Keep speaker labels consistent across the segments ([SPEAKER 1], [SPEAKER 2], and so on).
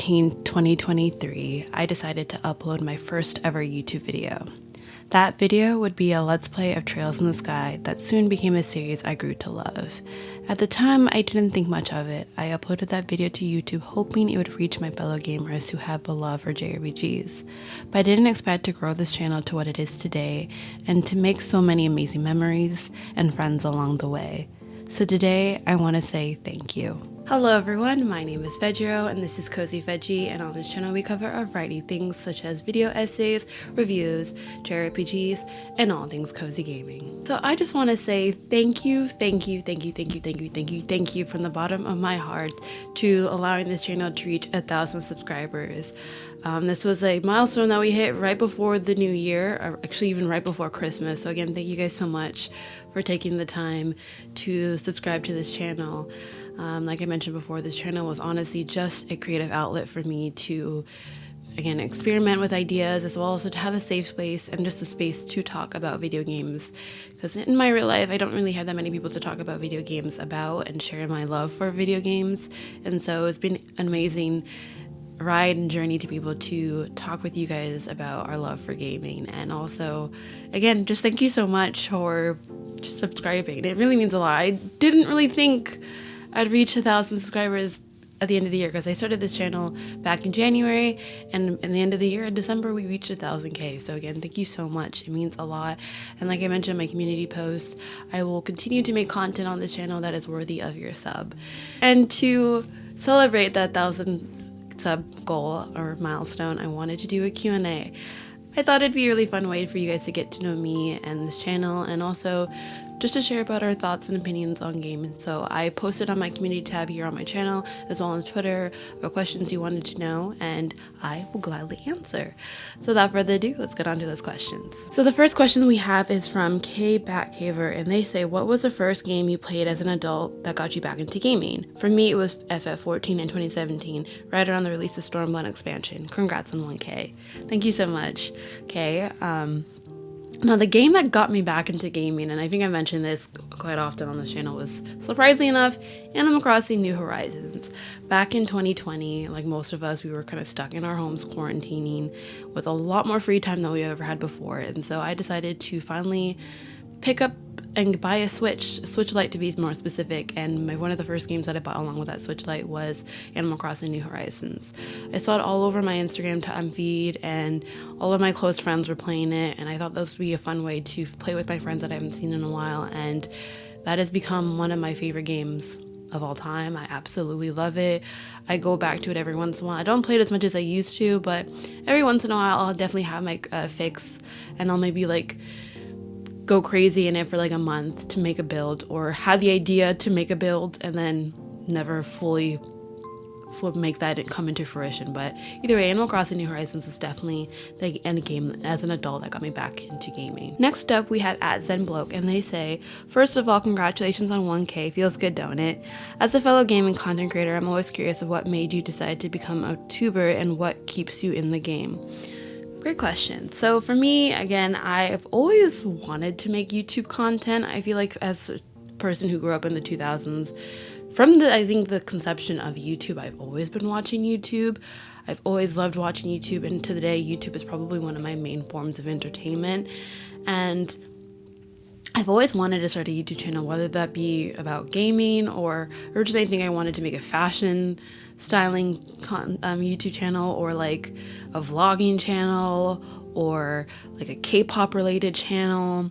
[SPEAKER 1] 13th, 2023, I decided to upload my first ever YouTube video. That video would be a let's play of Trails in the Sky that soon became a series I grew to love. At the time, I didn't think much of it. I uploaded that video to YouTube hoping it would reach my fellow gamers who have a love for JRPGs. But I didn't expect to grow this channel to what it is today and to make so many amazing memories and friends along the way. So today, I want to say thank you. Hello everyone, my name is Fejiro and this is cozyfeji, and on this channel we cover a variety of things such as video essays, reviews, JRPGs, and all things cozy gaming. So I just want to say thank you from the bottom of my heart to allowing this channel to reach 1,000 subscribers. This was a milestone that we hit right before the new year, or actually even right before Christmas. So again, thank you guys so much for taking the time to subscribe to this channel. Like I mentioned before, this channel was honestly just a creative outlet for me to, again, experiment with ideas, as well as to have a safe space and just a space to talk about video games. Because in my real life, I don't really have that many people to talk about video games about and share my love for video games. And so it's been an amazing ride and journey to be able to talk with you guys about our love for gaming. And also, again, just thank you so much for subscribing. It really means a lot. I didn't really think I'd reach 1,000 subscribers at the end of the year, because I started this channel back in January, and in the end of the year in December we reached 1,000K. So again, thank you so much. It means a lot. And like I mentioned in my community post, I will continue to make content on this channel that is worthy of your sub. And to celebrate that 1,000 sub goal or milestone, I wanted to do a Q&A. I thought it'd be a really fun way for you guys to get to know me and this channel, and also just to share about our thoughts and opinions on gaming. So I posted on my community tab here on my channel, as well as Twitter, about questions you wanted to know, and I will gladly answer. So without further ado, let's get on to those questions. So the first question we have is from K Batcaver, and they say, what was the first game you played as an adult that got you back into gaming? For me, it was FF14 in 2017, right around the release of Stormblight expansion. Congrats on 1K. Thank you so much, Kay. Now, the game that got me back into gaming, and I think I mentioned this quite often on this channel, was, surprisingly enough, Animal Crossing New Horizons. Back in 2020, like most of us, we were kind of stuck in our homes quarantining with a lot more free time than we ever had before. And so I decided to finally pick up and buy a Switch Lite to be more specific, and one of the first games that I bought along with that Switch Lite was Animal Crossing New Horizons. I saw it all over my Instagram feed, and all of my close friends were playing it, and I thought this would be a fun way to play with my friends that I haven't seen in a while, and that has become one of my favorite games of all time. I absolutely love it. I go back to it every once in a while. I don't play it as much as I used to, but every once in a while I'll definitely have my fix, and I'll maybe like go crazy in it for like a month to make a build, or have the idea to make a build and then never fully make that come into fruition. But either way, Animal Crossing New Horizons was definitely the end game as an adult that got me back into gaming. Next up, we have @ZenBloke, and they say, first of all, congratulations on 1K. Feels good, don't it? As a fellow gaming content creator, I'm always curious of what made you decide to become a tuber and what keeps you in the game. Great question. So for me, again, I've always wanted to make YouTube content. I feel like as a person who grew up in the 2000s, I think the conception of YouTube, I've always been watching YouTube. I've always loved watching YouTube, and to the day, YouTube is probably one of my main forms of entertainment. And I've always wanted to start a YouTube channel, whether that be about gaming or just anything. I wanted to make a fashion styling YouTube channel, or like a vlogging channel, or like a K-pop related channel.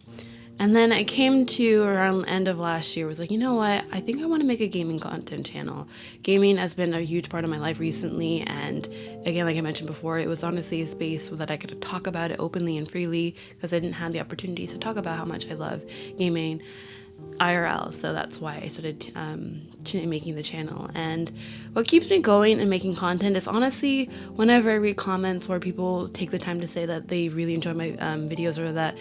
[SPEAKER 1] And then I came to around the end of last year, was like, you know what, I think I want to make a gaming content channel. Gaming has been a huge part of my life recently, and again, like I mentioned before, it was honestly a space so that I could talk about it openly and freely, because I didn't have the opportunity to talk about how much I love gaming IRL. So that's why I started making the channel. And what keeps me going and making content is honestly whenever I read comments where people take the time to say that they really enjoy my videos, or that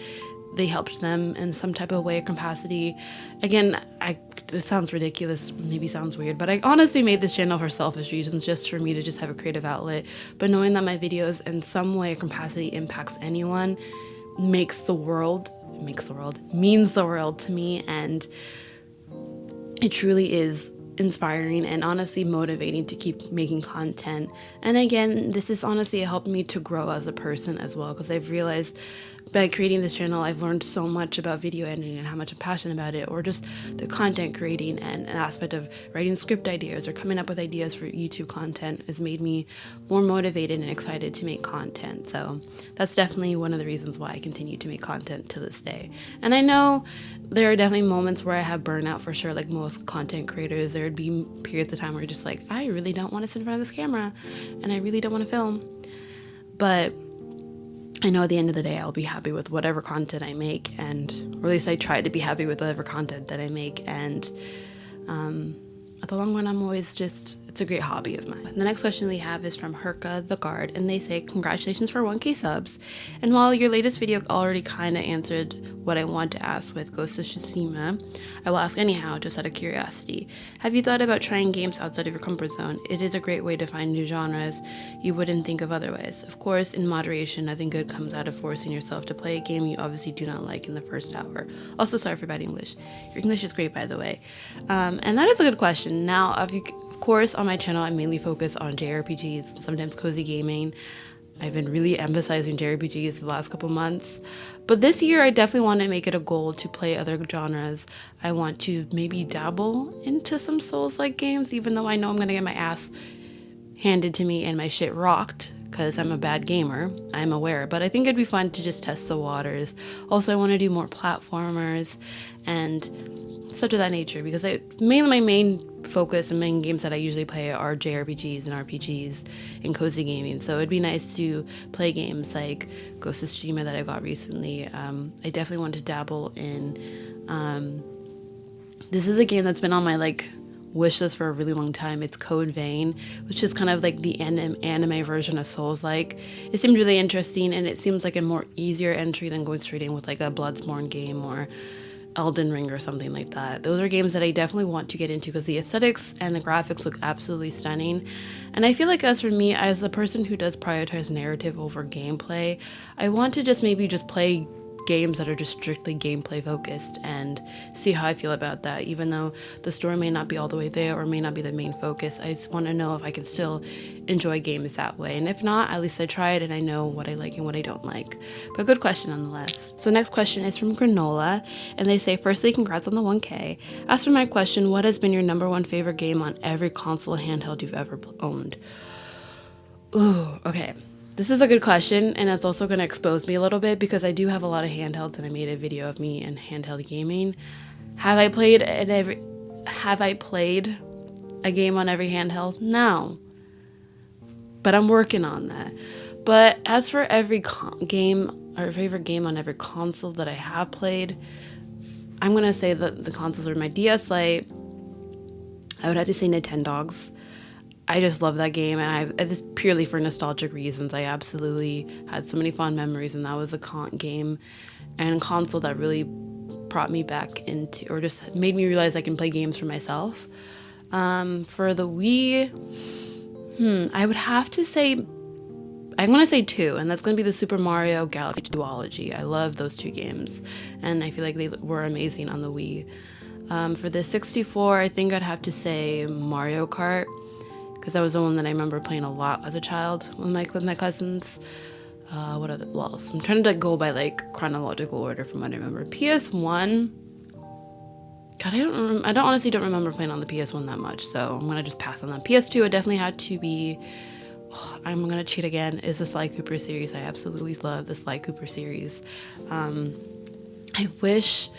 [SPEAKER 1] they helped them in some type of way or capacity. Again, it sounds ridiculous, maybe sounds weird, but I honestly made this channel for selfish reasons, just for me to just have a creative outlet. But knowing that my videos in some way or capacity impacts anyone means the world to me, and it truly is inspiring and honestly motivating to keep making content. And again, this is honestly helped me to grow as a person as well, because I've realized by creating this channel, I've learned so much about video editing and how much I'm passionate about it, or just the content creating and an aspect of writing script ideas or coming up with ideas for YouTube content has made me more motivated and excited to make content. So that's definitely one of the reasons why I continue to make content to this day. And I know there are definitely moments where I have burnout for sure, like most content creators. There would be periods of time where you're just like, I really don't want to sit in front of this camera and I really don't want to film. But I know at the end of the day, I'll be happy with whatever content I make, and or at least I try to be happy with whatever content that I make. And at the long run, I'm always just, it's a great hobby of mine. The next question we have is from Herka the Guard, and they say, congratulations for 1K subs. And while your latest video already kind of answered what I want to ask with Ghost of Tsushima, I will ask anyhow, just out of curiosity. Have you thought about trying games outside of your comfort zone? It is a great way to find new genres you wouldn't think of otherwise. Of course, in moderation, nothing good comes out of forcing yourself to play a game you obviously do not like in the first hour. Also, sorry for bad English. Your English is great, by the way. And that is a good question. Now, of course, on my channel, I mainly focus on JRPGs, sometimes cozy gaming. I've been really emphasizing JRPGs the last couple months. But this year, I definitely want to make it a goal to play other genres. I want to maybe dabble into some Souls-like games, even though I know I'm going to get my ass handed to me and my shit rocked, because I'm a bad gamer. I'm aware. But I think it'd be fun to just test the waters. Also, I want to do more platformers and such of that nature, because mainly my main focus and main games that I usually play are JRPGs and RPGs and cozy gaming. So it'd be nice to play games like Ghost of Tsushima that I got recently. I definitely want to dabble in this is a game that's been on my wish list for a really long time. It's Code Vein, which is kind of like the anime version of Souls-like. It seems really interesting, and it seems like a more easier entry than going straight in with like a Bloodborne game or Elden Ring or something like that. Those are games that I definitely want to get into because the aesthetics and the graphics look absolutely stunning. And I feel like, as for me, as a person who does prioritize narrative over gameplay, I want to just maybe just play games that are just strictly gameplay focused and see how I feel about that. Even though the story may not be all the way there or may not be the main focus, I just want to know if I can still enjoy games that way. And if not, at least I tried and I know what I like and what I don't like. But good question nonetheless. So next question is from Granola, and they say, firstly, congrats on the 1K. As for my question, what has been your #1 favorite game on every console handheld you've ever owned? Ooh, okay. This is a good question, and it's also going to expose me a little bit because I do have a lot of handhelds, and I made a video of me in handheld gaming. Have I played a game on every handheld? No. But I'm working on that. But as for every game or favorite game on every console that I have played, I'm going to say that the consoles are my DS Lite. I would have to say Nintendogs. I just love that game, and it's purely for nostalgic reasons. I absolutely had so many fond memories, and that was a game and console that really brought me back into, or just made me realize I can play games for myself. For the Wii, I would have to say, I'm going to say 2, and that's going to be the Super Mario Galaxy Duology. I love those 2 games, and I feel like they were amazing on the Wii. For the 64, I think I'd have to say Mario Kart, because that was the one that I remember playing a lot as a child with my cousins. What else? I'm trying to go by chronological order from what I remember. PS1. God, I honestly don't remember playing on the PS1 that much, so I'm gonna just pass on that. PS2, it definitely had to be. I'm gonna cheat again. Is the Sly Cooper series? I absolutely love the Sly Cooper series. I wish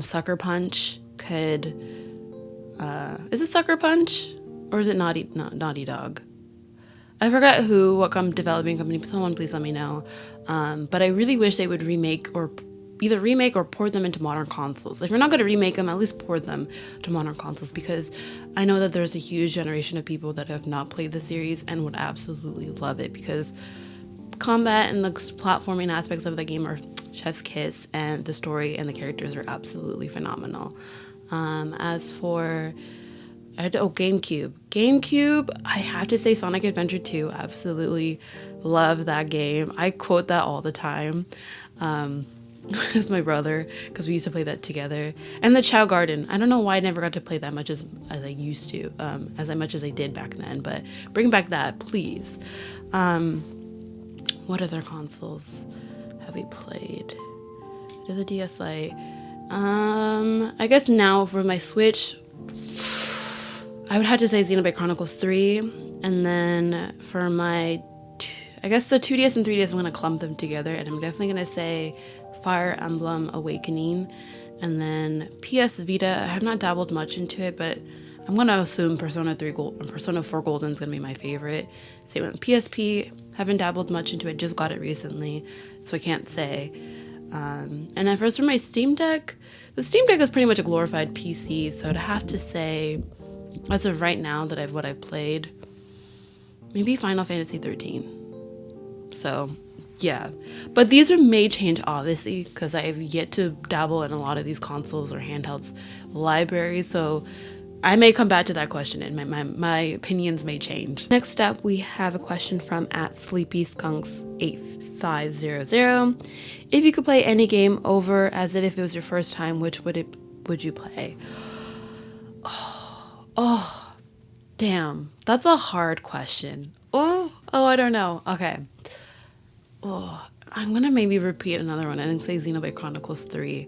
[SPEAKER 1] Sucker Punch could. Is it Sucker Punch? Or is it Naughty Dog? I forgot what developing company. Someone please let me know. But I really wish they would either remake or port them into modern consoles. If you're not going to remake them, at least port them to modern consoles, because I know that there's a huge generation of people that have not played the series and would absolutely love it, because combat and the platforming aspects of the game are chef's kiss, and the story and the characters are absolutely phenomenal. As for GameCube, I have to say Sonic Adventure 2. Absolutely love that game. I quote that all the time. with my brother because we used to play that together. And the Chow Garden. I don't know why I never got to play that much as I used to, as much as I did back then. But bring back that, please. What other consoles have we played? To the DS Lite. I guess now for my Switch, I would have to say Xenoblade Chronicles 3. And then for my, I guess the 2DS and 3DS, I'm going to clump them together. And I'm definitely going to say Fire Emblem Awakening. And then PS Vita, I have not dabbled much into it, but I'm going to assume Persona 4 Golden is going to be my favorite. Same with PSP, haven't dabbled much into it, just got it recently, so I can't say. And then first for my Steam Deck, the Steam Deck is pretty much a glorified PC, so I'd have to say, as of right now that what I've played, maybe Final Fantasy 13. So, yeah. But these may change, obviously, because I have yet to dabble in a lot of these consoles or handhelds libraries, so I may come back to that question and my opinions may change. Next up, we have a question from @sleepyskunks8500. If you could play any game over as if it was your first time, which would you play? Oh, damn. That's a hard question. Oh, I don't know. Okay. Oh, I'm going to maybe repeat another one and say Xenoblade Chronicles 3.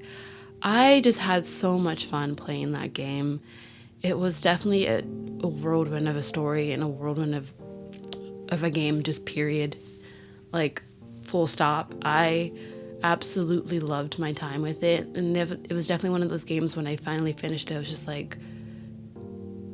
[SPEAKER 1] I just had so much fun playing that game. It was definitely a whirlwind of a story and a whirlwind of a game, just period. Like, full stop. I absolutely loved my time with it. And it was definitely one of those games when I finally finished it, I was just like,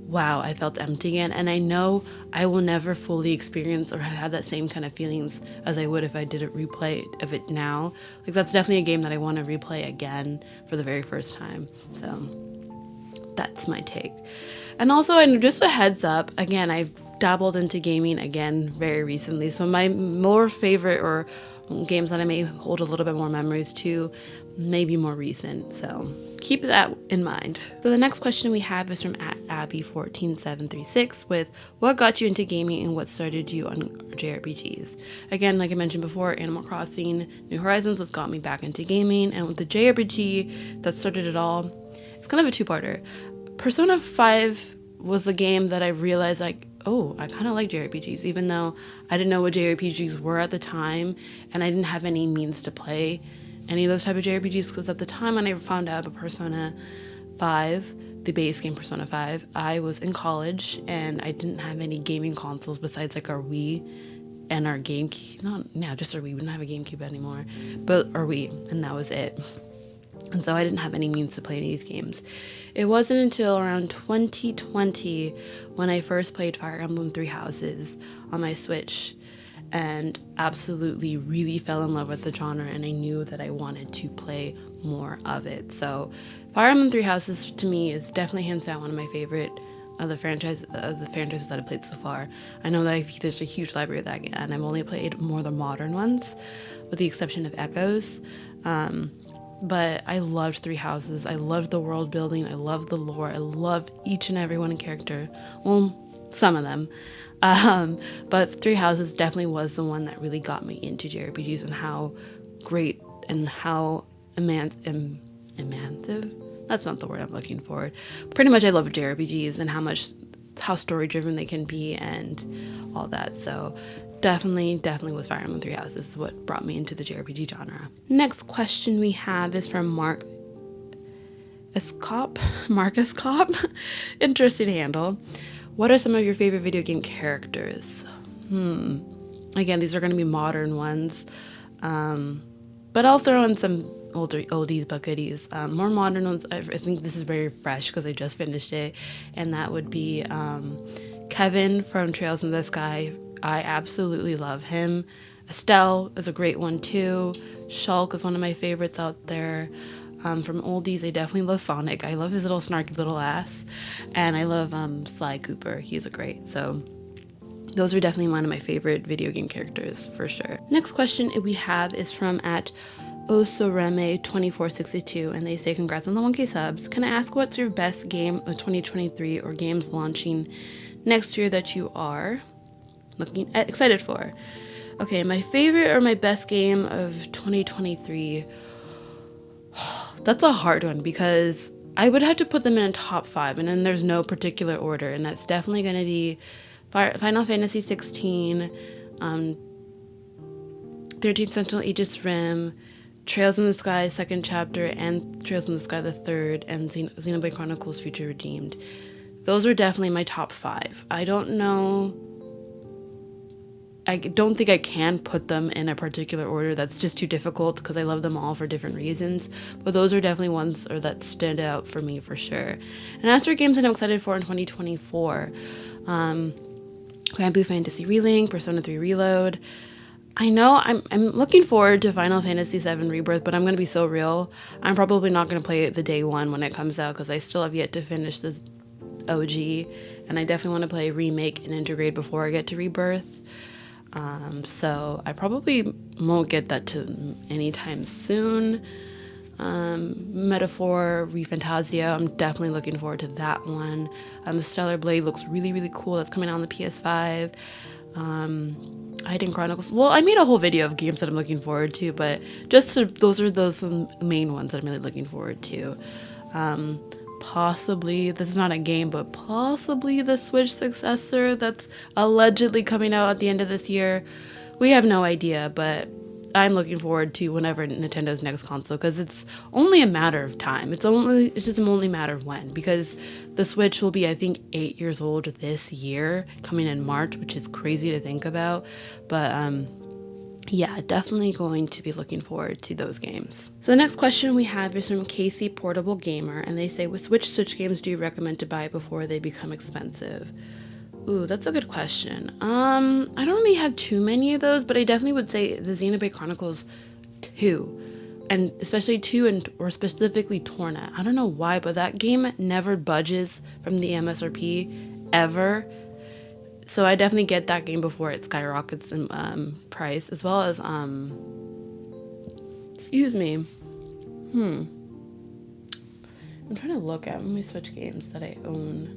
[SPEAKER 1] wow, I felt empty again. And I know I will never fully experience or have that same kind of feelings as I would if I did a replay of it now. Like, that's definitely a game that I want to replay again for the very first time. So that's my take. And also, and just a heads up, again, I've dabbled into gaming again very recently. So my more favorite or games that I may hold a little bit more memories to may be more recent. So keep that in mind. So the next question we have is from @Abby14736 with what got you into gaming and what started you on JRPGs? Again, like I mentioned before, Animal Crossing New Horizons has got me back into gaming, and with the JRPG that started it all, it's kind of a two-parter. Persona 5 was a game that I realized, like, oh, I kind of like JRPGs, even though I didn't know what JRPGs were at the time, and I didn't have any means to play any of those type of JRPGs, because at the time when I found out about Persona 5, the base game Persona 5, I was in college, and I didn't have any gaming consoles besides, like, our Wii and our GameCube. Just our Wii. We didn't have a GameCube anymore, but our Wii, and that was it. And so I didn't have any means to play any of these games. It wasn't until around 2020 when I first played Fire Emblem Three Houses on my Switch and absolutely really fell in love with the genre, and I knew that I wanted to play more of it. So Fire Emblem Three Houses to me is definitely hands down one of my favorite of the franchises that I've played so far. I know that there's a huge library of that, and I've only played more of the modern ones, with the exception of Echoes. But I loved Three Houses. I loved the world building. I loved the lore. I loved each and every one in character. Well, some of them. But Three Houses definitely was the one that really got me into JRPGs and how great and how immersive. That's not the word I'm looking for. Pretty much I love JRPGs and how story driven they can be and all that. So definitely was Fire Emblem Three Houses. This is what brought me into the JRPG genre. Next question we have is from Marcus Cop. Interesting handle. What are some of your favorite video game characters? Again, these are going to be modern ones. But I'll throw in some oldies but goodies. More modern ones, I think this is very fresh because I just finished it. And that would be Kevin from Trails in the Sky. I absolutely love him. Estelle is a great one too. Shulk is one of my favorites out there. From oldies, I definitely love Sonic. I love his little snarky little ass. And I love Sly Cooper. He's a great. So those are definitely one of my favorite video game characters for sure. Next question we have is from @Osoreme2462, and they say congrats on the 1K subs. Can I ask what's your best game of 2023 or games launching next year that you are excited for? Okay, my favorite or my best game of 2023. That's a hard one because I would have to put them in a top five, and then there's no particular order, and that's definitely going to be Final Fantasy 16, 13th Central Aegis Rim, Trails in the Sky second chapter, and Trails in the Sky the third, and Xenoblade Chronicles Future Redeemed. Those are definitely my top five. I don't know. I don't think I can put them in a particular order. That's just too difficult because I love them all for different reasons. But those are definitely ones that stand out for me for sure. And as for games that I'm excited for in 2024, Grand Blue Fantasy Relink, Persona 3 Reload. I know I'm looking forward to Final Fantasy VII Rebirth, but I'm going to be so real. I'm probably not going to play it the day one when it comes out because I still have yet to finish this OG, and I definitely want to play Remake and Integrate before I get to Rebirth. So I probably won't get that to anytime soon. Metaphor, ReFantasia, I'm definitely looking forward to that one. Stellar Blade looks really, really cool. That's coming out on the PS5. Hidden Chronicles. Well, I made a whole video of games that I'm looking forward to, but those are those main ones that I'm really looking forward to. Possibly, this is not a game, but possibly the Switch successor that's allegedly coming out at the end of this year. We have no idea, but I'm looking forward to whenever Nintendo's next console, because it's only a matter of time. It's just only a matter of when, because the Switch will be, I think, 8 years old this year, coming in March, which is crazy to think about. But yeah, definitely going to be looking forward to those games. So the next question we have is from Casey Portable Gamer, and they say, which Switch games do you recommend to buy before they become expensive? Ooh, that's a good question. I don't really have too many of those, but I definitely would say the Xenoblade Chronicles 2, and especially 2 or specifically Torna. I don't know why, but that game never budges from the MSRP ever. So I definitely get that game before it skyrockets in price, as well as excuse me. I'm trying to look at my Switch games that I own.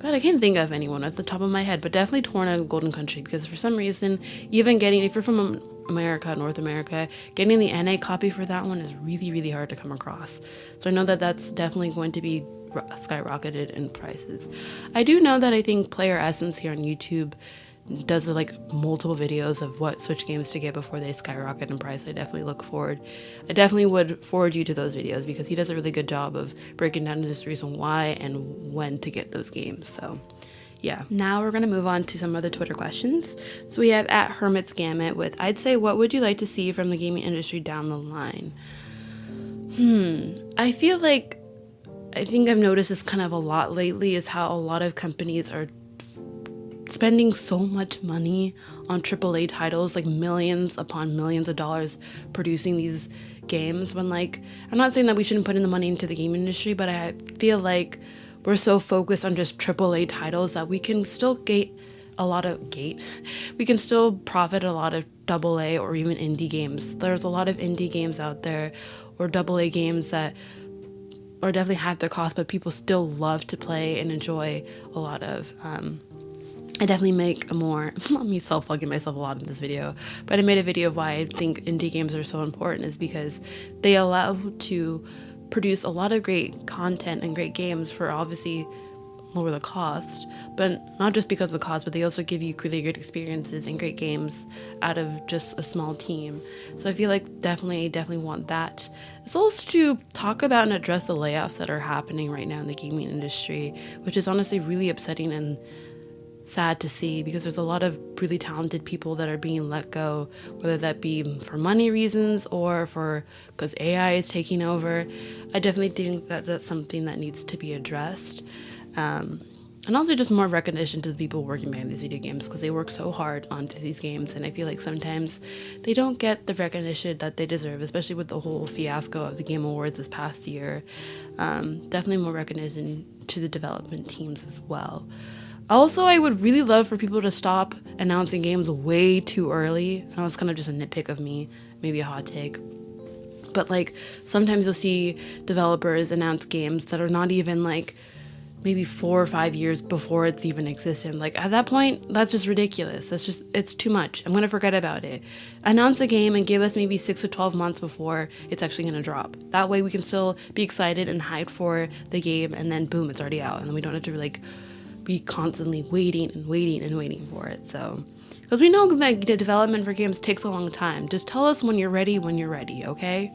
[SPEAKER 1] God, I can't think of anyone at the top of my head, but definitely Torna and Golden Country, because for some reason, even if you're from America, North America, getting the NA copy for that one is really, really hard to come across. So I know that that's definitely going to be skyrocketed in prices. I do know that I think Player Essence here on YouTube does like multiple videos of what Switch games to get before they skyrocket in price. I definitely would forward you to those videos, because he does a really good job of breaking down the reason why and when to get those games. So yeah, now we're going to move on to some other Twitter questions. So we have at Hermit's Gamut with, I'd say, what would you like to see from the gaming industry down the line? I think I've noticed this kind of a lot lately, is how a lot of companies are spending so much money on AAA titles, like millions upon millions of dollars producing these games, when, like, I'm not saying that we shouldn't put in the money into the game industry, but I feel like we're so focused on just AAA titles that we can still we can still profit a lot of AA or even indie games. There's a lot of indie games out there, or AA games that or definitely have their cost, but people still love to play and enjoy a lot of. I definitely make I'm self-plugging myself a lot in this video, but I made a video of why I think indie games are so important, is because they allow to produce a lot of great content and great games for obviously lower the cost, but not just because of the cost, but they also give you really good experiences and great games out of just a small team. So I feel like definitely want that. It's also to talk about and address the layoffs that are happening right now in the gaming industry, which is honestly really upsetting and sad to see, because there's a lot of really talented people that are being let go, whether that be for money reasons or because AI is taking over. I definitely think that that's something that needs to be addressed. And also just more recognition to the people working behind these video games, because they work so hard onto these games, and I feel like sometimes they don't get the recognition that they deserve, especially with the whole fiasco of the Game Awards this past year. Definitely more recognition to the development teams as well. Also, I would really love for people to stop announcing games way too early. I know it's kind of just a nitpick of me, maybe a hot take. But like sometimes you'll see developers announce games that are not even like maybe 4 or 5 years before it's even existed. Like at that point, that's just ridiculous. It's too much. I'm gonna forget about it. Announce the game and give us maybe 6 to 12 months before it's actually gonna drop. That way we can still be excited and hyped for the game, and then boom, it's already out, and then we don't have to like be constantly waiting and waiting and waiting for it. So, because we know that the development for games takes a long time. Just tell us when you're ready, okay?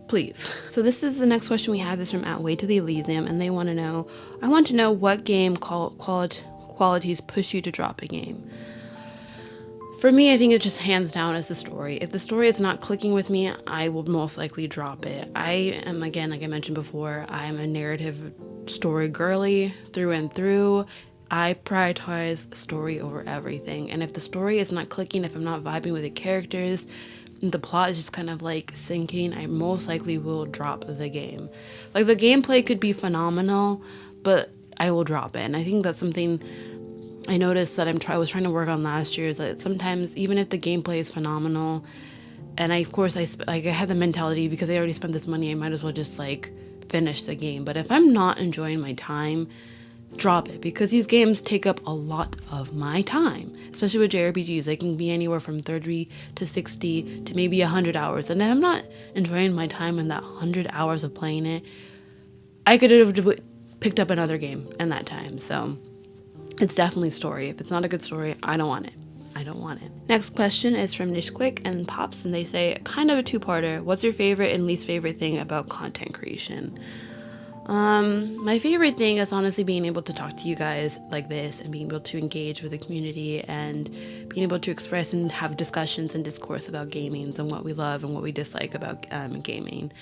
[SPEAKER 1] Please. So this is the next question we have is from At Way to the Elysium, and they want to know, I want to know what game qualities push you to drop a game. For me, I think it just hands down is the story. If the story is not clicking with me, I will most likely drop it. I am, again, like I mentioned before, I'm a narrative story girly through and through. I prioritize story over everything. And if the story is not clicking, if I'm not vibing with the characters, the plot is just kind of like sinking, I most likely will drop the game. Like the gameplay could be phenomenal, but I will drop it. And I think that's something I noticed that I was trying to work on last year, is that sometimes even if the gameplay is phenomenal, and I had the mentality, because I already spent this money, I might as well just like finish the game. But if I'm not enjoying my time, drop it, because these games take up a lot of my time, especially with JRPGs. They can be anywhere from 30 to 60 to maybe 100 hours, and if I'm not enjoying my time in that 100 hours of playing it, I could have picked up another game in that time. So it's definitely story. If it's not a good story, I don't want it. Next question is from Nishquick and Pops, and they say, kind of a two-parter, what's your favorite and least favorite thing about content creation? My favorite thing is honestly being able to talk to you guys like this, and being able to engage with the community, and being able to express and have discussions and discourse about gaming and what we love and what we dislike about gaming.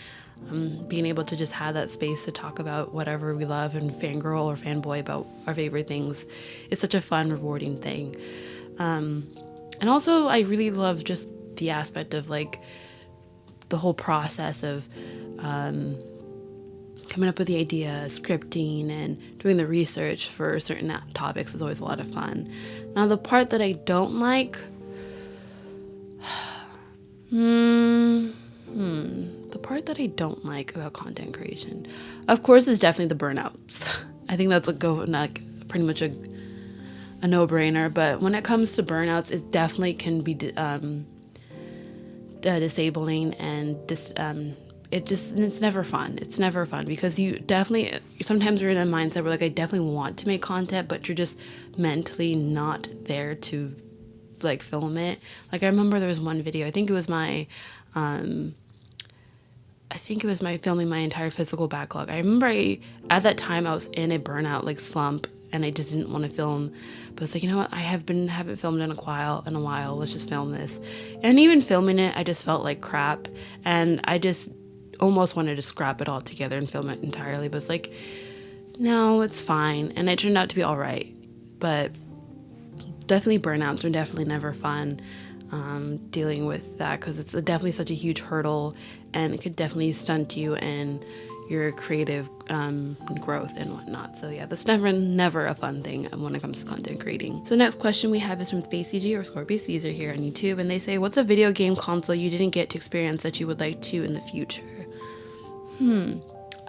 [SPEAKER 1] Being able to just have that space to talk about whatever we love and fangirl or fanboy about our favorite things is such a fun, rewarding thing. And also I really love just the aspect of like the whole process of coming up with the idea, scripting, and doing the research for certain topics is always a lot of fun. Now, the part that I don't like, the part that I don't like about content creation, of course, is definitely the burnouts. I think that's pretty much a no-brainer. But when it comes to burnouts, it definitely can be disabling, and it's never fun. It's never fun, because sometimes you're in a mindset where like, I definitely want to make content, but you're just mentally not there to like film it. Like I remember there was one video, I think it was my filming my entire physical backlog. I remember at that time I was in a burnout like slump, and I just didn't want to film, but it's like, you know what, I haven't filmed in a while, let's just film this. And even filming it, I just felt like crap, and I just almost wanted to scrap it all together and film it entirely, but it's like, no, it's fine. And it turned out to be all right. But definitely burnouts are definitely never fun, dealing with that, because it's definitely such a huge hurdle, and it could definitely stunt you in your creative growth and whatnot. So yeah, that's never a fun thing when it comes to content creating. So next question we have is from SpaceG or Scorpio Caesar here on YouTube, and they say, what's a video game console you didn't get to experience that you would like to in the future?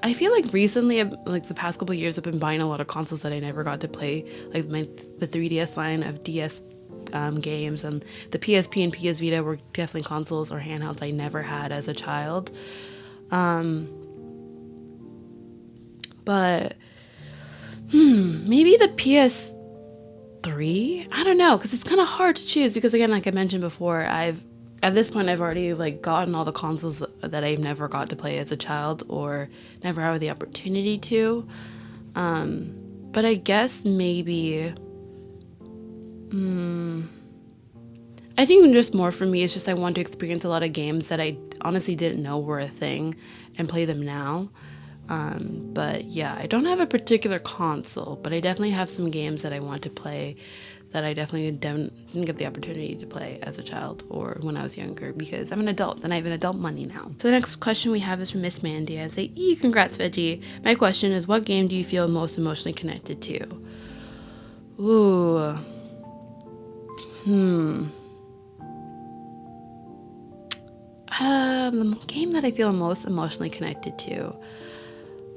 [SPEAKER 1] I feel like recently, like the past couple of years, I've been buying a lot of consoles that I never got to play, like the 3DS line of DS games, and the PSP and PS Vita were definitely consoles or handhelds I never had as a child. But maybe the PS3? I don't know, because it's kind of hard to choose, because again, like I mentioned before, at this point I've already like gotten all the consoles that I've never got to play as a child or never had the opportunity to. But I guess maybe I think just more for me, it's just I want to experience a lot of games that I honestly didn't know were a thing and play them now. But yeah, I don't have a particular console, but I definitely have some games that I want to play that I definitely didn't get the opportunity to play as a child or when I was younger, because I'm an adult and I have an adult money now. So the next question we have is from Miss Mandy, and say, congrats, Veggie. My question is, what game do you feel most emotionally connected to? Ooh. The game that I feel most emotionally connected to.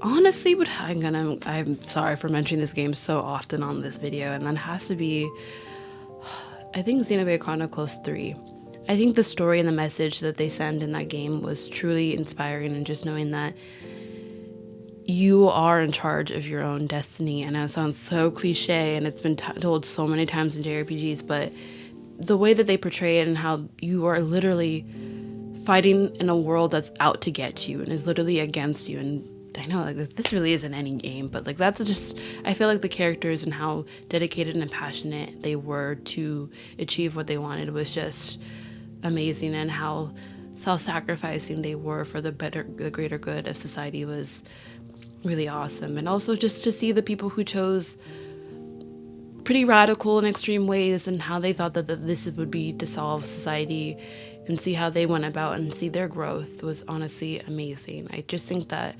[SPEAKER 1] honestly would I'm sorry for mentioning this game so often on this video, and that has to be, I think, Xenoblade Chronicles 3. I think the story and the message that they send in that game was truly inspiring, and just knowing that you are in charge of your own destiny. And it sounds so cliche, and it's been told so many times in JRPGs, but the way that they portray it and how you are literally fighting in a world that's out to get you and is literally against you. And I know, like, this really isn't any game, but like, that's just, I feel like the characters and how dedicated and passionate they were to achieve what they wanted was just amazing, and how self-sacrificing they were for the greater good of society was really awesome. And also just to see the people who chose pretty radical and extreme ways and how they thought that this would be to solve society, and see how they went about and see their growth was honestly amazing. I just think that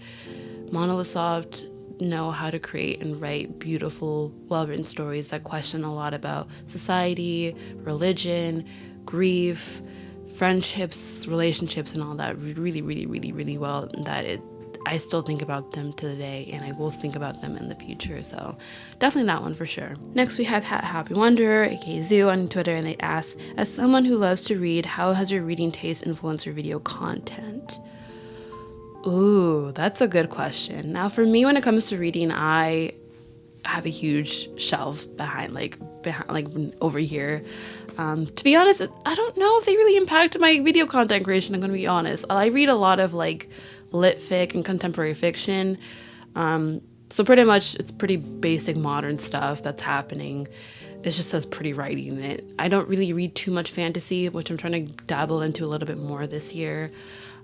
[SPEAKER 1] Monolith Soft know how to create and write beautiful, well-written stories that question a lot about society, religion, grief, friendships, relationships, and all that really, really, really, really well. And I still think about them to the day, and I will think about them in the future. So definitely that one for sure. Next, we have Happy Wanderer, aka Zoo, on Twitter, and they ask, as someone who loves to read, how has your reading taste influenced your video content? Ooh, that's a good question. Now, for me, when it comes to reading, I have a huge shelf behind over here. To be honest, I don't know if they really impact my video content creation. I'm gonna be honest. I read a lot of like lit fic and contemporary fiction. So pretty much it's pretty basic modern stuff that's happening. It just says pretty writing in it. I don't really read too much fantasy, which I'm trying to dabble into a little bit more this year.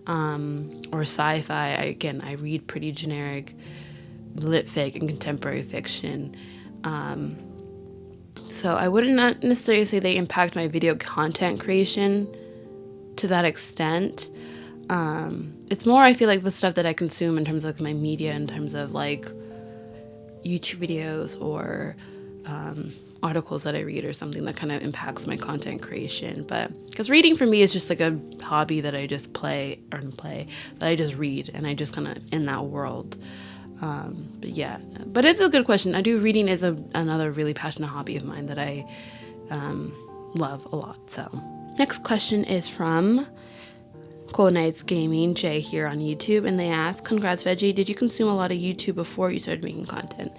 [SPEAKER 1] Or sci-fi. I read pretty generic lit fic and contemporary fiction. So I wouldn't not necessarily say they impact my video content creation to that extent. It's more, I feel like, the stuff that I consume in terms of like my media, in terms of like YouTube videos or articles that I read or something that kind of impacts my content creation. But because reading for me is just like a hobby that I just that I just read, and I just kind of in that world. But it's a good question. Reading is another really passionate hobby of mine that I love a lot. So next question is from Cold Nights Gaming Jay here on YouTube, and they ask, congrats Veggie, did you consume a lot of YouTube before you started making content?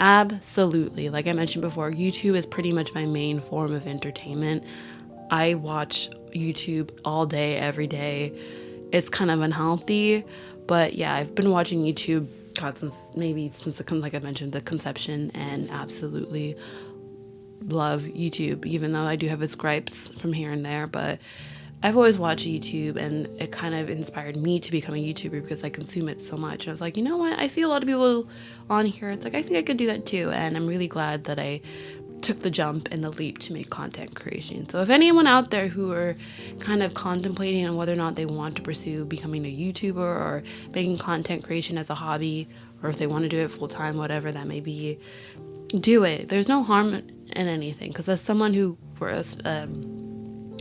[SPEAKER 1] Absolutely. Like I mentioned before, YouTube is pretty much my main form of entertainment. I watch YouTube all day, every day. It's kind of unhealthy, but yeah, I've been watching YouTube since like I mentioned, the conception, and absolutely love YouTube, even though I do have its gripes from here and there. But I've always watched YouTube, and it kind of inspired me to become a YouTuber because I consume it so much. And I was like, you know what? I see a lot of people on here. It's like, I think I could do that too. And I'm really glad that I took the jump and the leap to make content creation. So if anyone out there who are kind of contemplating on whether or not they want to pursue becoming a YouTuber or making content creation as a hobby, or if they want to do it full time, whatever that may be, do it. There's no harm in anything, because as someone who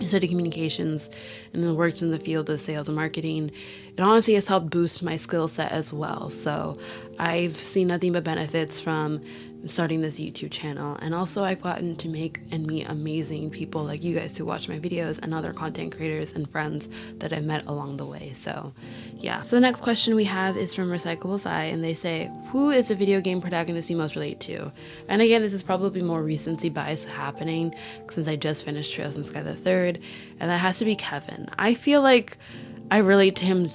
[SPEAKER 1] studied communications and then worked in the field of sales and marketing, it honestly has helped boost my skill set as well. So I've seen nothing but benefits from starting this YouTube channel, and also I've gotten to make and meet amazing people like you guys who watch my videos, and other content creators and friends that I've met along the way. So yeah. So the next question we have is from Recyclables Eye, and they say, who is the video game protagonist you most relate to? And again, this is probably more recency bias happening since I just finished Trails in Sky the Third, and that has to be Kevin. I feel like I relate to him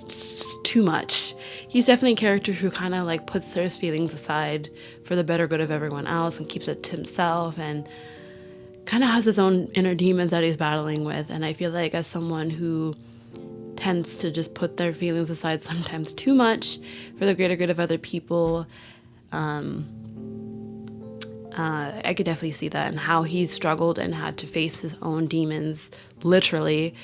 [SPEAKER 1] too much. He's definitely a character who kind of like puts his feelings aside for the better good of everyone else and keeps it to himself, and kind of has his own inner demons that he's battling with. And I feel like as someone who tends to just put their feelings aside sometimes too much for the greater good of other people, I could definitely see that, and how he struggled and had to face his own demons, literally,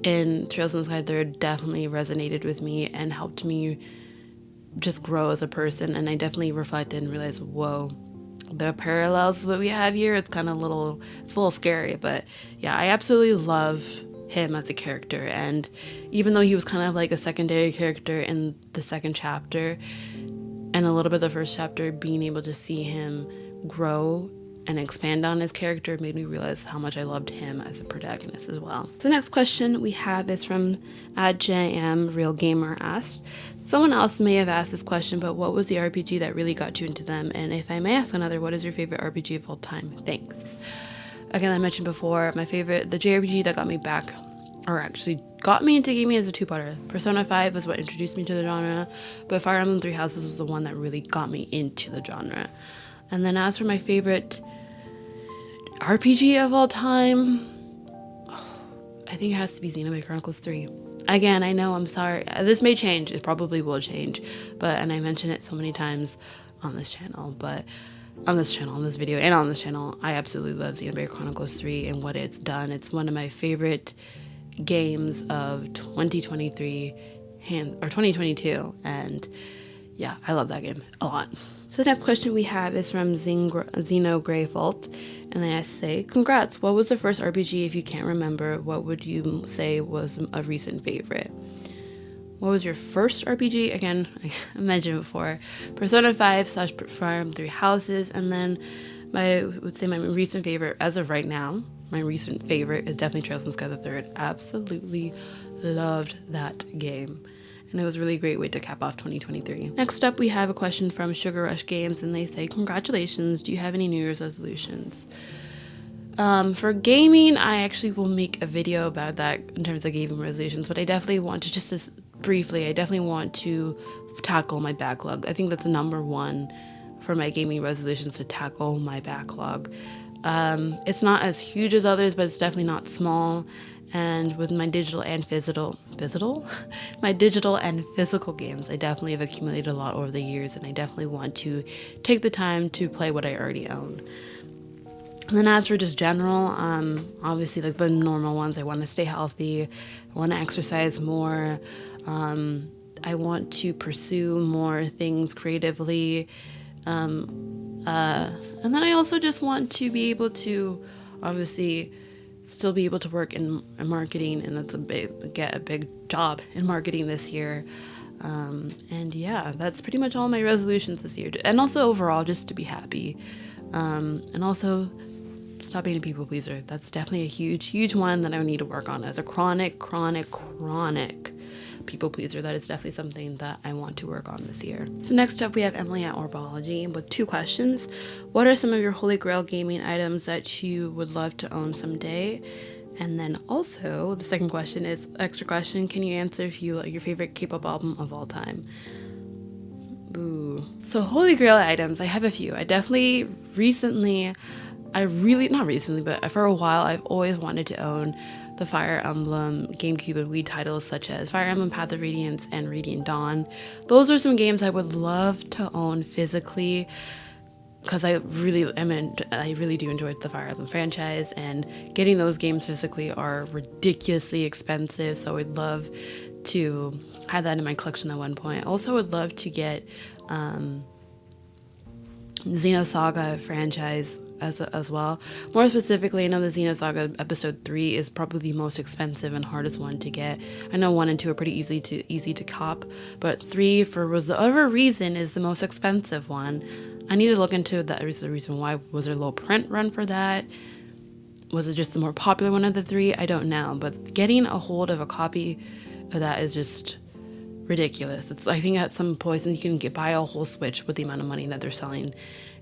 [SPEAKER 1] in Trails in the Sky Third definitely resonated with me and helped me just grow as a person. And I definitely reflected and realized, whoa, the parallels that we have here, it's a little scary. But yeah, I absolutely love him as a character. And even though he was kind of like a secondary character in the second chapter, and a little bit of the first chapter, being able to see him grow and expand on his character made me realize how much I loved him as a protagonist as well. So the next question we have is from @JM Real Gamer asked, someone else may have asked this question, but what was the RPG that really got you into them? And if I may ask another, what is your favorite RPG of all time? Thanks. Again, I mentioned before, my favorite, the JRPG that got me back, or actually got me into gaming, is a two-parter. Persona 5 was what introduced me to the genre, but Fire Emblem Three Houses was the one that really got me into the genre. And then as for my favorite RPG of all time, I think it has to be Xenoblade Chronicles 3. Again, I know, I'm sorry, this may change, it probably will change, but, and I mention it so many times on this channel, but on this video, and on this channel, I absolutely love Xenoblade Chronicles 3 and what it's done. It's one of my favorite games of 2023 or 2022, and yeah, I love that game a lot. So the next question we have is from Xeno Greyfault, and they say, congrats, what was the first RPG? If you can't remember, what would you say was a recent favorite? What was your first RPG? Again, I mentioned before, Persona 5 / Fire Emblem Three Houses, and then I would say my recent favorite, as of right now, my recent favorite is definitely Trails in Sky the Third. Absolutely loved that game. And it was a really great way to cap off 2023. Next up, we have a question from Sugar Rush Games, and they say, congratulations, do you have any New Year's resolutions? For gaming, I actually will make a video about that in terms of gaming resolutions, but I definitely want to, just as briefly, I definitely want to tackle my backlog. I think that's number one for my gaming resolutions, to tackle my backlog. It's not as huge as others, but it's definitely not small. And with my digital and physical games, I definitely have accumulated a lot over the years, and I definitely want to take the time to play what I already own. And then as for just general, obviously like the normal ones, I want to stay healthy, I want to exercise more, I want to pursue more things creatively, and then I also just want to be able to obviously still be able to work in marketing, and that's get a big job in marketing this year. And yeah, that's pretty much all my resolutions this year. And also overall, just to be happy. And also stop being a people pleaser. That's definitely a huge one that I need to work on as a chronic people pleaser. That is definitely something that I want to work on this year. So next up, we have Emily at Orology with 2 questions. What are some of your holy grail gaming items that you would love to own someday? And then also, the second question is extra question. Can you answer if you your favorite K-pop album of all time? Boo. So holy grail items, I have a few. I definitely not recently, but for a while, I've always wanted to own the Fire Emblem GameCube and Wii titles such as Fire Emblem Path of Radiance and Radiant Dawn. Those are some games I would love to own physically, because I really do enjoy the Fire Emblem franchise, and getting those games physically are ridiculously expensive, so I'd love to have that in my collection at one point. Also would love to get Xenosaga franchise as well. More specifically, I know the Xenosaga episode 3 is probably the most expensive and hardest one to get. I know 1 and 2 are pretty easy to cop, but 3, for whatever reason, is the most expensive one. I need to look into that. Is the reason why. Was there a low print run for that? Was it just the more popular one of the 3? I don't know, but getting a hold of a copy of that is just ridiculous. I think at some points you can buy a whole Switch with the amount of money that they're selling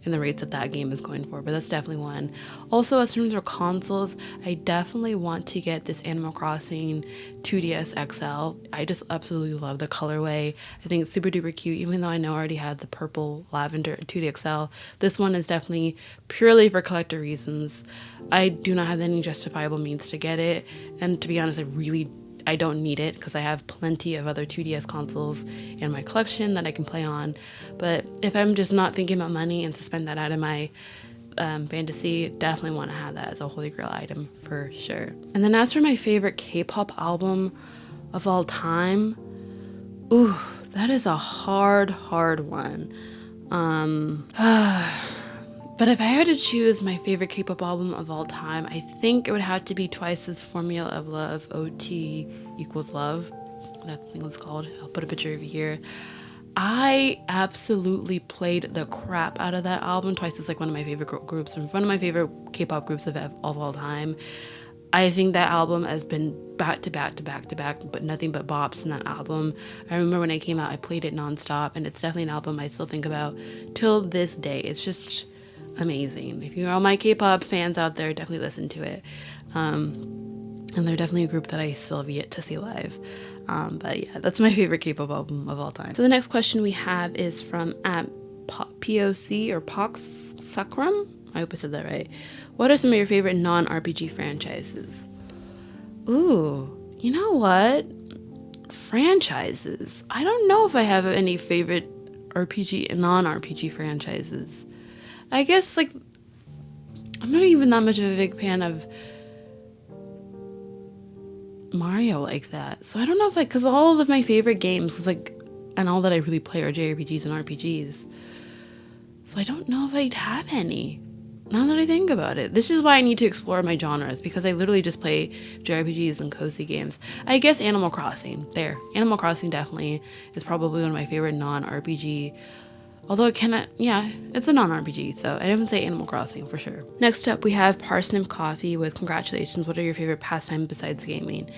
[SPEAKER 1] and the rates that game is going for, but that's definitely one. Also, as terms of consoles, I definitely want to get this Animal Crossing 2DS XL. I just absolutely love the colorway. I think it's super duper cute, even though I know I already had the purple lavender 2D XL. This one is definitely purely for collector reasons. I do not have any justifiable means to get it, and to be honest, I don't need it because I have plenty of other 2DS consoles in my collection that I can play on. But if I'm just not thinking about money and to spend that out of my fantasy, definitely want to have that as a holy grail item for sure. And then as for my favorite K-pop album of all time, ooh, that is a hard one. But if I had to choose my favorite K-pop album of all time, I think it would have to be Twice's Formula of Love, OT = Love. That's what it's called. I'll put a picture of it here.
[SPEAKER 2] I absolutely played the crap out of that album. Twice is like one of my favorite groups and one of my favorite K-pop groups of all time. I think that album has been back to back to back to back, but nothing but bops in that album. I remember when it came out, I played it nonstop, and it's definitely an album I still think about till this day. It's just amazing. If you're all my K-pop fans out there, definitely listen to it. And they're definitely a group that I still have yet to see live. But yeah, that's my favorite K-pop album of all time. So the next question we have is from at POC or Pox Sakram. I hope I said that right. What are some of your favorite non-RPG franchises? Ooh, you know what? Franchises. I don't know if I have any favorite RPG non-RPG franchises. I guess like I'm not even that much of a big fan of Mario like that. So I don't know if because all of my favorite games, and all that I really play are JRPGs and RPGs. So I don't know if I'd have any. Now that I think about it, this is why I need to explore my genres, because I literally just play JRPGs and cozy games. I guess Animal Crossing. Animal Crossing definitely is probably one of my favorite non-RPG. Although it cannot, yeah, it's a non-RPG, so I definitely say Animal Crossing for sure. Next up, we have Parsnip Coffee with congratulations. What are your favorite pastimes besides gaming?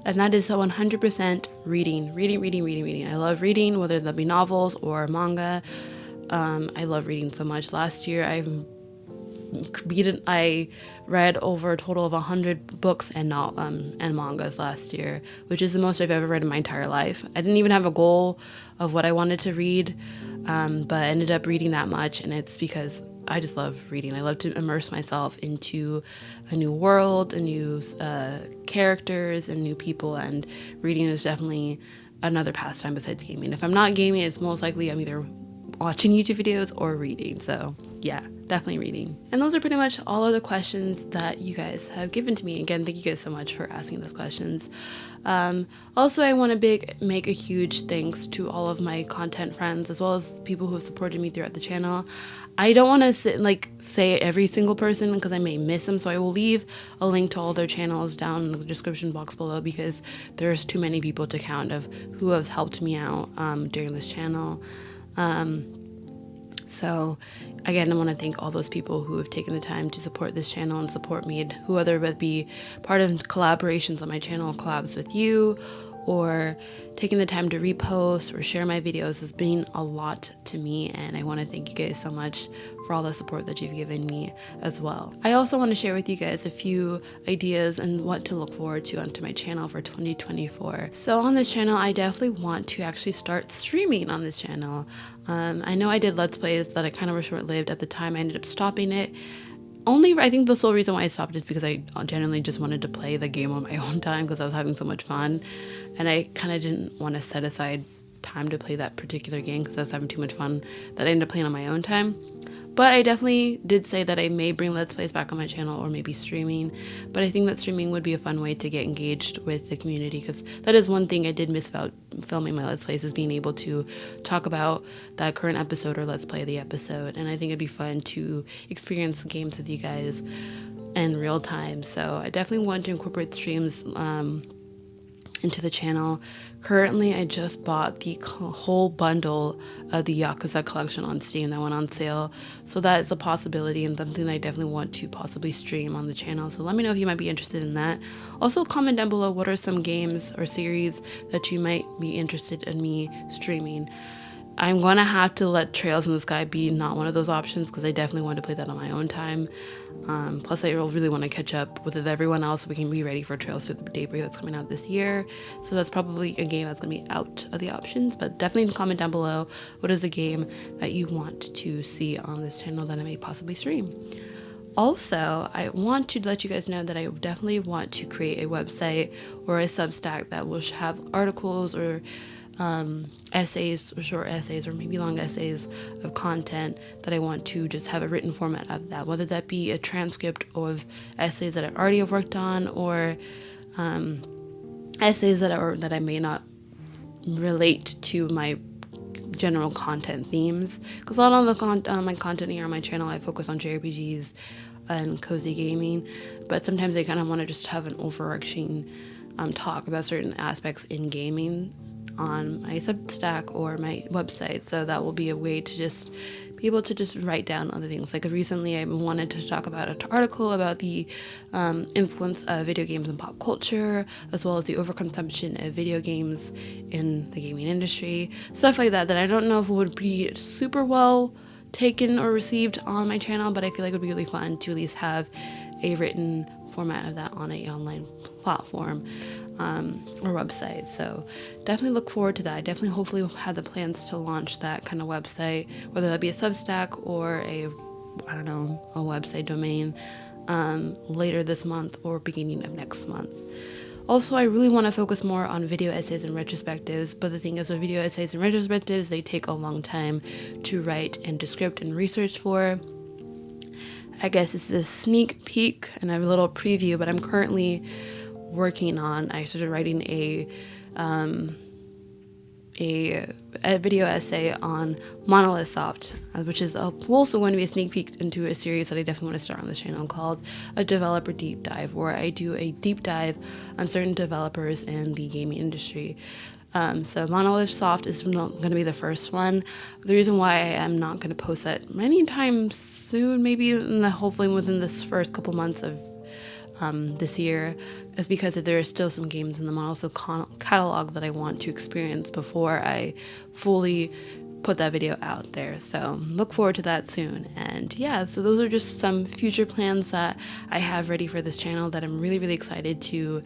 [SPEAKER 2] And that is 100% reading. Reading. I love reading, whether that be novels or manga. I love reading so much. Last year, I read over a total of 100 books and mangas last year, which is the most I've ever read in my entire life. I didn't even have a goal of what I wanted to read, but I ended up reading that much, and it's because I just love reading. I love to immerse myself into a new world, a new characters, and new people, and reading is definitely another pastime besides gaming. If I'm not gaming, it's most likely I'm either watching YouTube videos or reading. So yeah, definitely reading. And those are pretty much all of the questions that you guys have given to me. Again, thank you guys so much for asking those questions. Also, I want to make a huge thanks to all of my content friends, as well as people who have supported me throughout the channel. I don't want to say every single person because I may miss them, so I will leave a link to all their channels down in the description box below, because there's too many people to count of who has helped me out during this channel. So again, I want to thank all those people who have taken the time to support this channel and support me, who whether it be part of collaborations on my channel, collabs with you, or taking the time to repost or share my videos has been a lot to me, and I want to thank you guys so much for all the support that you've given me as well. I also want to share with you guys a few ideas and what to look forward to onto my channel for 2024. So on this channel, I definitely want to actually start streaming on this channel. I know I did Let's Plays that I kind of were short-lived at the time. I ended up stopping it. I think the sole reason why I stopped is because I genuinely just wanted to play the game on my own time because I was having so much fun, and I kind of didn't want to set aside time to play that particular game because I was having too much fun that I ended up playing on my own time. But I definitely did say that I may bring Let's Plays back on my channel or maybe streaming. But I think that streaming would be a fun way to get engaged with the community, because that is one thing I did miss about filming my Let's Plays, is being able to talk about that current episode or Let's Play the episode. And I think it'd be fun to experience games with you guys in real time. So I definitely want to incorporate streams into the channel. Currently, I just bought the whole bundle of the Yakuza collection on Steam that went on sale. So that is a possibility and something that I definitely want to possibly stream on the channel. So let me know if you might be interested in that. Also, comment down below what are some games or series that you might be interested in me streaming. I'm going to have to let Trails in the Sky be not one of those options, because I definitely want to play that on my own time. Plus, I really want to catch up with everyone else so we can be ready for Trails to the Daybreak that's coming out this year. So that's probably a game that's going to be out of the options. But definitely comment down below what is a game that you want to see on this channel that I may possibly stream. Also, I want to let you guys know that I definitely want to create a website or a Substack that will have articles or essays, or short essays, or maybe long essays of content that I want to just have a written format of that, whether that be a transcript of essays that I already have worked on, or essays that I may not relate to my general content themes, because a lot of my content here on my channel, I focus on JRPGs and cozy gaming, but sometimes I kind of want to just have an overarching talk about certain aspects in gaming on my Substack or my website. So that will be a way to just be able to just write down other things. Like recently I wanted to talk about an article about the influence of video games in pop culture, as well as the overconsumption of video games in the gaming industry, stuff like that I don't know if it would be super well taken or received on my channel, but I feel like it would be really fun to at least have a written format of that on an online platform or website. So definitely look forward to that. I definitely hopefully have the plans to launch that kind of website, whether that be a Substack or a website domain later this month or beginning of next month. Also, I really want to focus more on video essays and retrospectives, but the thing is with video essays and retrospectives, they take a long time to write and to script and research for. I guess it's a sneak peek and a little preview, but I'm currently I started writing a video essay on Monolith Soft, which is also going to be a sneak peek into a series that I definitely want to start on this channel called a developer deep dive, where I do a deep dive on certain developers in the gaming industry. So Monolith Soft is not going to be the first one. The reason why I am not going to post that anytime soon, maybe hopefully within this first couple months of this year, is because there are still some games in the Monolith catalog that I want to experience before I fully put that video out there. So look forward to that soon. And yeah, so those are just some future plans that I have ready for this channel that I'm really, really excited to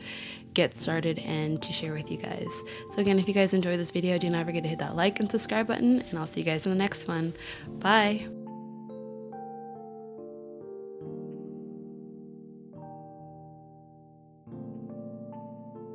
[SPEAKER 2] get started and to share with you guys. So again, if you guys enjoyed this video, do not forget to hit that like and subscribe button, and I'll see you guys in the next one. Bye.